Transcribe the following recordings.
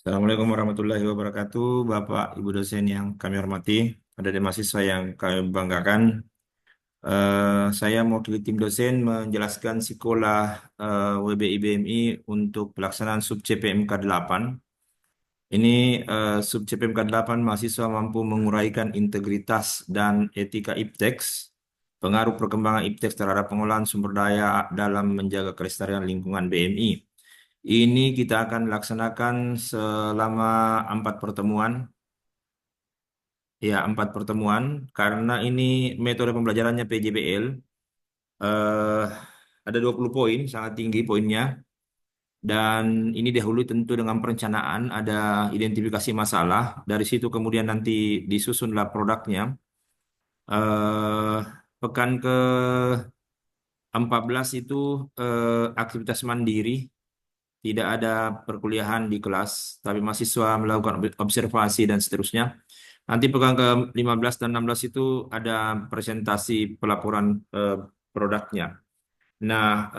Assalamualaikum warahmatullahi wabarakatuh, Bapak, Ibu dosen yang kami hormati, ada di mahasiswa yang kami banggakan. Saya mewakili tim dosen menjelaskan sekolah WBI BMI untuk pelaksanaan sub CPMK 8. Ini sub CPMK 8 mahasiswa mampu menguraikan integritas dan etika IPTEX, pengaruh perkembangan IPTEX terhadap pengolahan sumber daya dalam menjaga kelestarian lingkungan BMI. Ini kita akan laksanakan selama 4 pertemuan. Ya, 4 pertemuan. Karena ini metode pembelajarannya PJBL, eh, ada 20 poin, sangat tinggi poinnya. Dan ini dahulu tentu dengan perencanaan, ada identifikasi masalah. Dari situ kemudian nanti disusunlah produknya. Eh, Pekan ke-14 itu aktivitas mandiri. Tidak ada perkuliahan di kelas, tapi mahasiswa melakukan observasi dan seterusnya. Nanti pekan ke-15 dan 16 itu ada presentasi pelaporan produknya. Nah,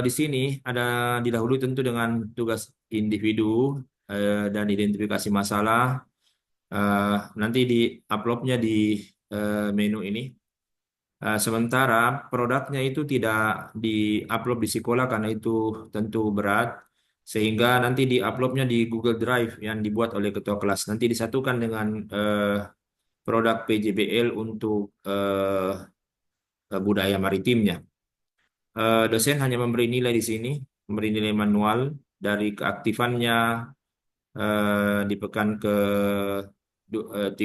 di sini ada didahului tentu dengan tugas individu dan identifikasi masalah. Nanti di uploadnya di menu ini. Sementara produknya itu tidak di-upload di sekolah karena itu tentu berat, sehingga nanti di-uploadnya di Google Drive yang dibuat oleh ketua kelas. Nanti disatukan dengan produk PJBL untuk budaya maritimnya. Dosen hanya memberi nilai di sini, memberi nilai manual dari keaktifannya di pekan ke 13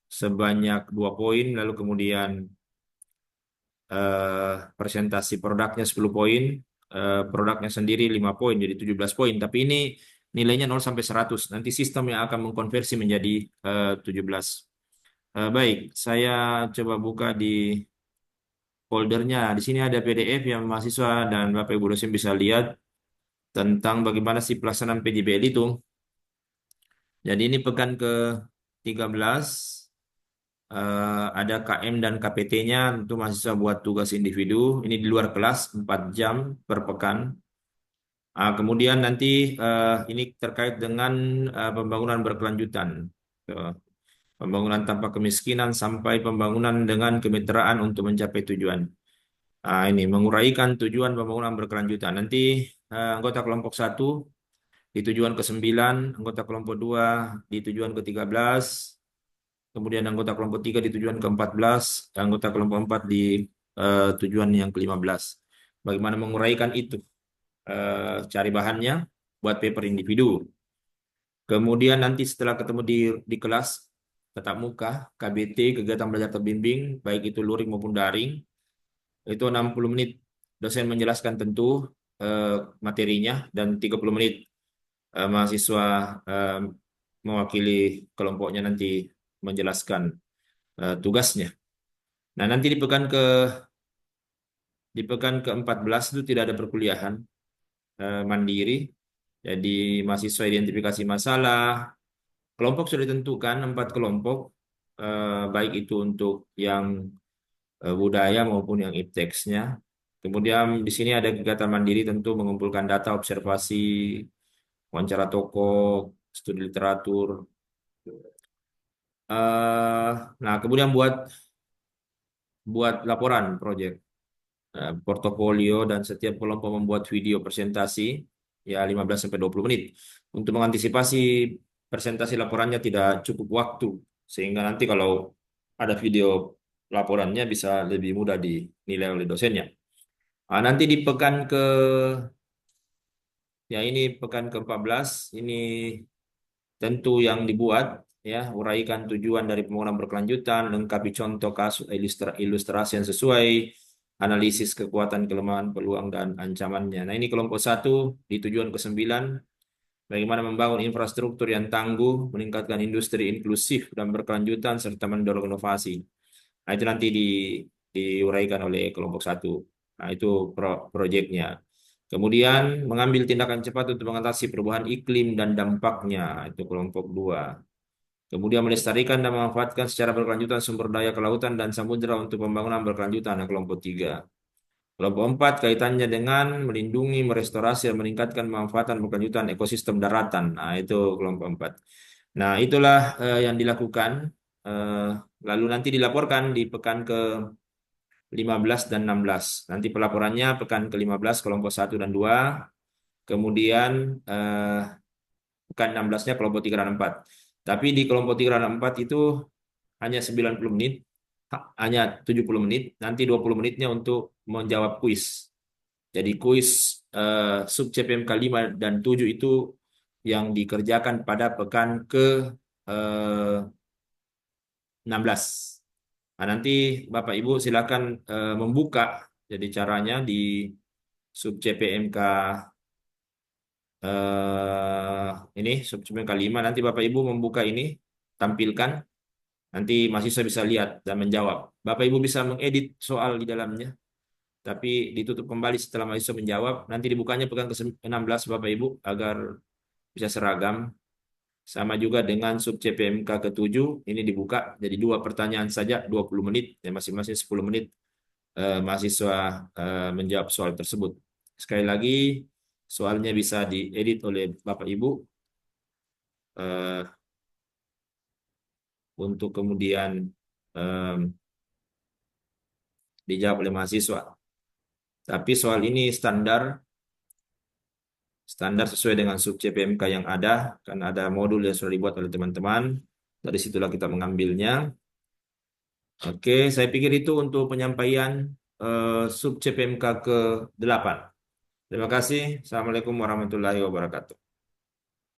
sebanyak 2 poin, lalu kemudian presentasi produknya 10 poin, produknya sendiri 5 poin, jadi 17 poin. Tapi ini nilainya 0 sampai 100. Nanti sistem yang akan mengkonversi menjadi 17. Baik, saya coba buka di foldernya. Di sini ada PDF yang mahasiswa dan Bapak Ibu dosen bisa lihat tentang bagaimana sih pelaksanaan PJBL itu. Jadi ini pekan ke-13, ada KM dan KPT-nya, tentu mahasiswa buat tugas individu. Ini di luar kelas 4 jam per pekan. Kemudian nanti ini terkait dengan pembangunan berkelanjutan. Eh, Pembangunan tanpa kemiskinan sampai pembangunan dengan kemitraan untuk mencapai tujuan. Ini menguraikan tujuan pembangunan berkelanjutan. Nanti anggota kelompok 1 di tujuan ke-9, anggota kelompok 2 di tujuan ke-13, kemudian anggota kelompok 3 di tujuan ke-14, anggota kelompok 4 di tujuan yang ke-15. Bagaimana menguraikan itu? Cari bahannya, buat paper individu. Kemudian nanti setelah ketemu di kelas tatap muka, KBT, kegiatan belajar terbimbing, baik itu luring maupun daring, itu 60 menit dosen menjelaskan tentu eh, materinya dan 30 menit mahasiswa eh, mewakili kelompoknya nanti menjelaskan tugasnya. Nah, nanti di pekan ke-14 itu tidak ada perkuliahan mandiri. Jadi mahasiswa identifikasi masalah, kelompok sudah ditentukan 4 kelompok, baik itu untuk yang budaya maupun yang ipteksnya. Kemudian di sini ada kegiatan mandiri tentu mengumpulkan data observasi, wawancara tokoh, studi literatur. eh nah, kemudian buat buat laporan proyek, portofolio, dan setiap kelompok membuat video presentasi ya 15 sampai 20 menit. Untuk mengantisipasi presentasi laporannya tidak cukup waktu, sehingga nanti kalau ada video laporannya bisa lebih mudah dinilai oleh dosennya. Nanti di pekan ya ini pekan ke-14 ini tentu yang dibuat ya, uraikan tujuan dari pembangunan berkelanjutan, lengkapi contoh kasus ilustrasi yang sesuai, analisis kekuatan, kelemahan, peluang dan ancamannya. Nah, ini kelompok 1 di tujuan ke-9, bagaimana membangun infrastruktur yang tangguh, meningkatkan industri inklusif dan berkelanjutan serta mendorong inovasi. Nah, itu nanti diuraikan oleh kelompok 1. Nah, itu proyeknya. Kemudian mengambil tindakan cepat untuk mengatasi perubahan iklim dan dampaknya, itu kelompok 2. Kemudian melestarikan dan memanfaatkan secara berkelanjutan sumber daya kelautan dan samudera untuk pembangunan berkelanjutan, kelompok 3. Kelompok 4 kaitannya dengan melindungi, merestorasi, dan meningkatkan pemanfaatan berkelanjutan ekosistem daratan. Nah, itu kelompok 4. Nah, itulah yang dilakukan. Eh, Lalu nanti dilaporkan di pekan ke-15 dan 16. Nanti pelaporannya pekan ke-15 kelompok 1 dan 2. Kemudian pekan 16-nya kelompok 3 dan 4. Tapi di kelompok 3 dan 4 itu hanya 90 menit, hanya 70 menit, nanti 20 menitnya untuk menjawab kuis. Jadi kuis sub CPMK 5 dan 7 itu yang dikerjakan pada pekan ke 16. Nah, nanti Bapak Ibu silakan membuka. Jadi caranya di sub CPMK ini sub CPMK 5 nanti Bapak Ibu membuka ini, tampilkan. Nanti mahasiswa bisa lihat dan menjawab. Bapak Ibu bisa mengedit soal di dalamnya, tapi ditutup kembali setelah mahasiswa menjawab. Nanti dibukanya pekan ke-16 Bapak Ibu agar bisa seragam. Sama juga dengan sub CPMK ke-7, ini dibuka jadi 2 pertanyaan saja 20 menit, ya masing-masing 10 menit mahasiswa menjawab soal tersebut. Sekali lagi, soalnya bisa diedit oleh Bapak Ibu eh, untuk kemudian eh, dijawab oleh mahasiswa. Tapi soal ini standar sesuai dengan sub CPMK yang ada, kan ada modul yang sudah dibuat oleh teman-teman. Dari situlah kita mengambilnya. Oke, saya pikir itu untuk penyampaian sub CPMK ke-8. Terima kasih. Assalamualaikum warahmatullahi wabarakatuh.